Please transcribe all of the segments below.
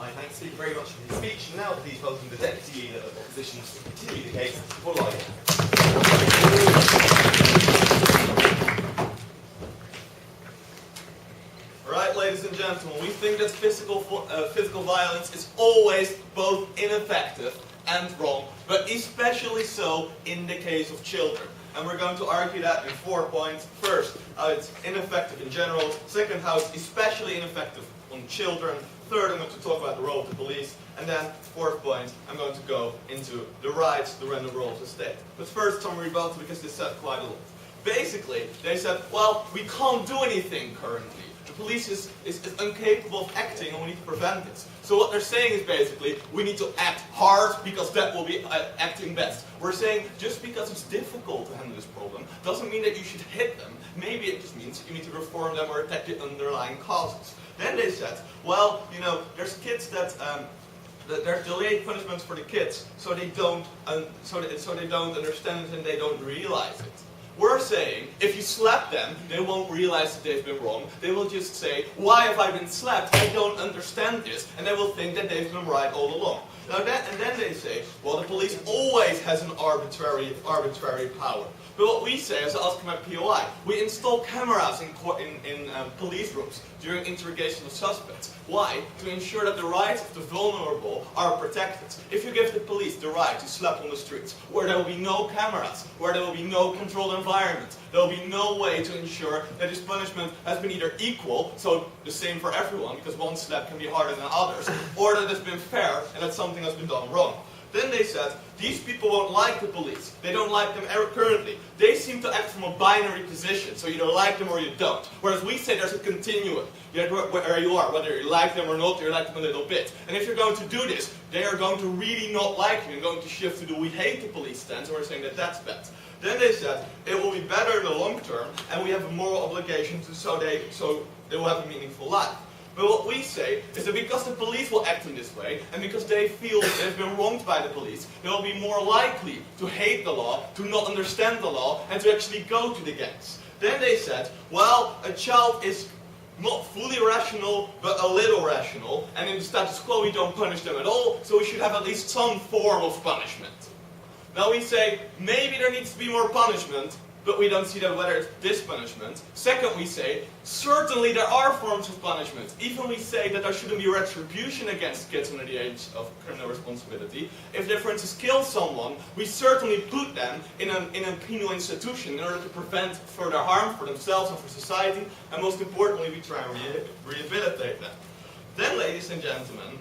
I thank Steve very much for his speech. And now please welcome the Deputy Leader of Opposition to continue the case for Leiden. Right, ladies and gentlemen, we think that physical violence is always both ineffective and wrong, but especially so in the case of children. And we're going to argue that in 4 points. First, how it's ineffective in general. Second, how it's especially ineffective on children. Third, I'm going to talk about the role of the police. And then, fourth point, I'm going to go into the rights, the random role of the state. But first, some rebuttal, because they said quite a lot. Basically, they said, well, we can't do anything currently. The police is incapable of acting and we need to prevent this. So what they're saying is basically, we need to act hard because that will be acting best. We're saying, just because it's difficult to handle this problem, doesn't mean that you should hit them. Maybe it just means you need to reform them or attack the underlying causes. Then they said, well, you know, there's kids that there's delayed punishments for the kids, so they don't understand it and they don't realize it. We're saying, if you slap them, they won't realize that they've been wrong. They will just say, why have I been slapped? I don't understand this. And they will think that they've been right all along. And then they say, well, the police always has an arbitrary power. But what we say, as I asked my POI, we install cameras in police rooms during interrogation of suspects. Why? To ensure that the rights of the vulnerable are protected. If you give the police the right to slap on the streets, where there will be no cameras, where there will be no controlled environment, there will be no way to ensure that this punishment has been either equal, so the same for everyone, because one slap can be harder than others, or that it's been fair and that something has been done wrong. Then they said, these people won't like the police. They don't like them currently. They seem to act from a binary position, so you either like them or you don't. Whereas we say there's a continuum. Where you are, whether you like them or not, you like them a little bit. And if you're going to do this, they are going to really not like you and going to shift to the we hate the police stance, and we're saying that that's bad. Then they said, it will be better in the long term, and we have a moral obligation so they will have a meaningful life. But what we say is that because the police will act in this way, and because they feel they've been wronged by the police, they will be more likely to hate the law, to not understand the law, and to actually go to the gangs. Then they said, well, a child is not fully rational, but a little rational, and in the status quo we don't punish them at all, so we should have at least some form of punishment. Now we say, maybe there needs to be more punishment, but we don't see that whether it's this punishment. Second, we say, certainly there are forms of punishment. Even we say that there shouldn't be retribution against kids under the age of criminal responsibility. If they, for instance, kill someone, we certainly put them in a penal institution in order to prevent further harm for themselves and for society. And most importantly, we try and rehabilitate them. Then, ladies and gentlemen,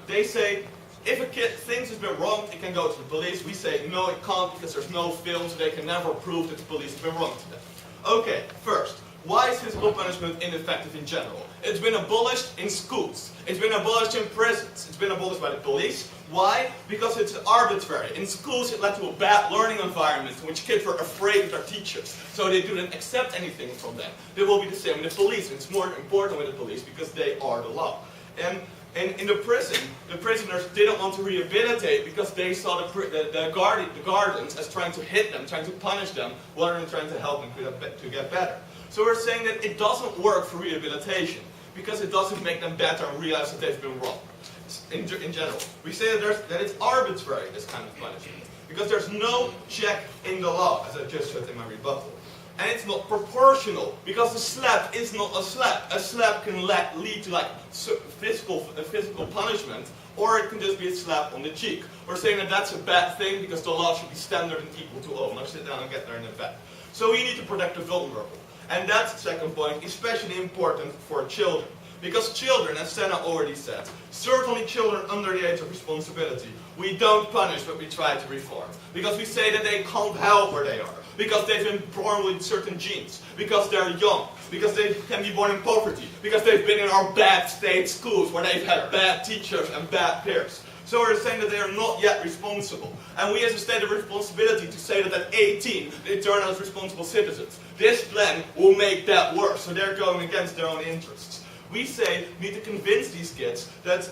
they say, if a kid thinks it's been wrong, it can go to the police. We say, no, it can't, because there's no film, so they can never prove that the police have been wrong to them. Okay, first, why is physical punishment ineffective in general? It's been abolished in schools. It's been abolished in prisons. It's been abolished by the police. Why? Because it's arbitrary. In schools, it led to a bad learning environment in which kids were afraid of their teachers. So they didn't accept anything from them. It will be the same with the police. It's more important with the police because they are the law. And in the prison, the prisoners didn't want to rehabilitate because they saw the guardians as trying to hit them, trying to punish them, rather than trying to help them to get better. So we're saying that it doesn't work for rehabilitation because it doesn't make them better and realize that they've been wrong. In general, we say that it's arbitrary, this kind of punishment, because there's no check in the law, as I just said in my rebuttal. And it's not proportional, because a slap is not a slap. A slap can lead to like physical punishment, or it can just be a slap on the cheek. We're saying that that's a bad thing because the law should be standard and equal to all. Now sit down and get there in a bed. So we need to protect the vulnerable. And that's the second point, especially important for children. Because children, as Senna already said, certainly children under the age of responsibility, we don't punish, but we try to reform. Because we say that they can't help where they are. Because they've been born with certain genes. Because they're young. Because they can be born in poverty. Because they've been in our bad state schools where they've had bad teachers and bad peers. So we're saying that they are not yet responsible. And we as a state have responsibility to say that at 18 they turn out as responsible citizens. This plan will make that worse. So they're going against their own interests. We say we need to convince these kids that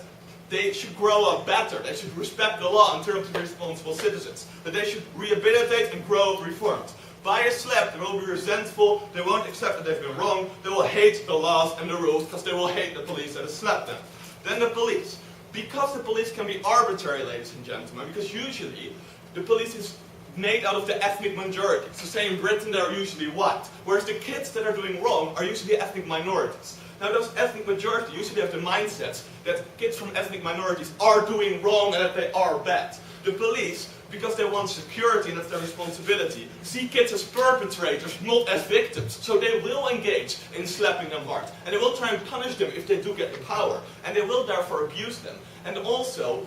they should grow up better, they should respect the law and turn out to be responsible citizens, that they should rehabilitate and grow up reformed. By a slap, they will be resentful, they won't accept that they've been wrong, they will hate the laws and the rules because they will hate the police that have slapped them. Then the police. because the police can be arbitrary, ladies and gentlemen, because usually the police is made out of the ethnic majority. So say in Britain they're usually white, whereas the kids that are doing wrong are usually ethnic minorities. Now those ethnic majority usually have the mindsets that kids from ethnic minorities are doing wrong and that they are bad. The police, because they want security and that's their responsibility, see kids as perpetrators, not as victims. So they will engage in slapping them hard. And they will try and punish them if they do get the power. And they will therefore abuse them. And also,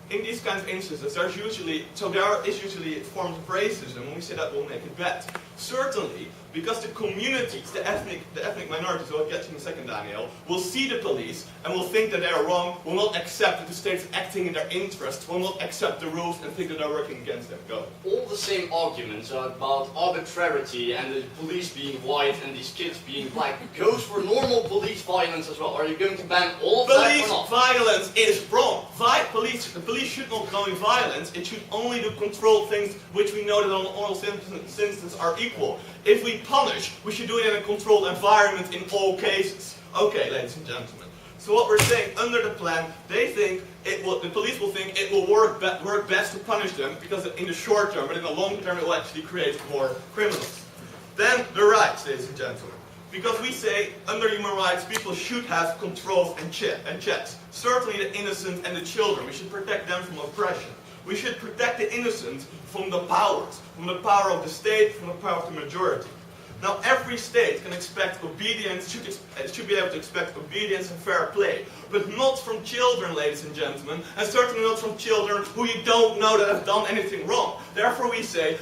in these kinds of instances, there is usually forms of racism, and we say that will make it bad. Certainly, because the communities, the ethnic minorities, we'll get to in a second, Daniel, will see the police and will think that they are wrong, will not accept that the state is acting in their interest, will not accept the rules and think that they're working against them. Go. All the same arguments about arbitrarity and the police being white and these kids being black goes for normal police violence as well. Are you going to ban all of that or not? Police violence is wrong. The police should not go in violence. It should only do control things which we know that on all instances are equal. If we punish, we should do it in a controlled environment in all cases. Okay, ladies and gentlemen. So what we're saying, under the plan, the police will think it will work best to punish them because in the short term, but in the long term it will actually create more criminals. Then the rights, ladies and gentlemen. Because we say, under human rights, people should have controls and checks. Certainly the innocent and the children. We should protect them from oppression. We should protect the innocent from the powers. From the power of the state, from the power of the majority. Now every state can expect obedience, should be able to expect obedience and fair play. But not from children, ladies and gentlemen, and certainly not from children who you don't know that have done anything wrong. Therefore we say,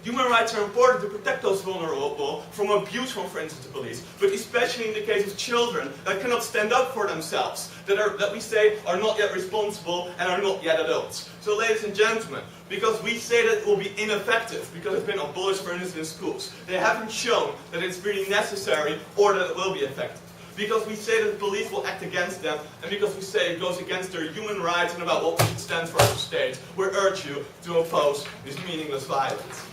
human rights are important to protect those vulnerable from abuse from, for instance, the police. But especially in the case of children that cannot stand up for themselves, that we say are not yet responsible and are not yet adults. So ladies and gentlemen, because we say that it will be ineffective, because it's been abolished, for instance, in schools, they haven't shown that it's really necessary or that it will be effective. Because we say that the police will act against them, and because we say it goes against their human rights and about what we should stand for as a state, we urge you to oppose this meaningless violence.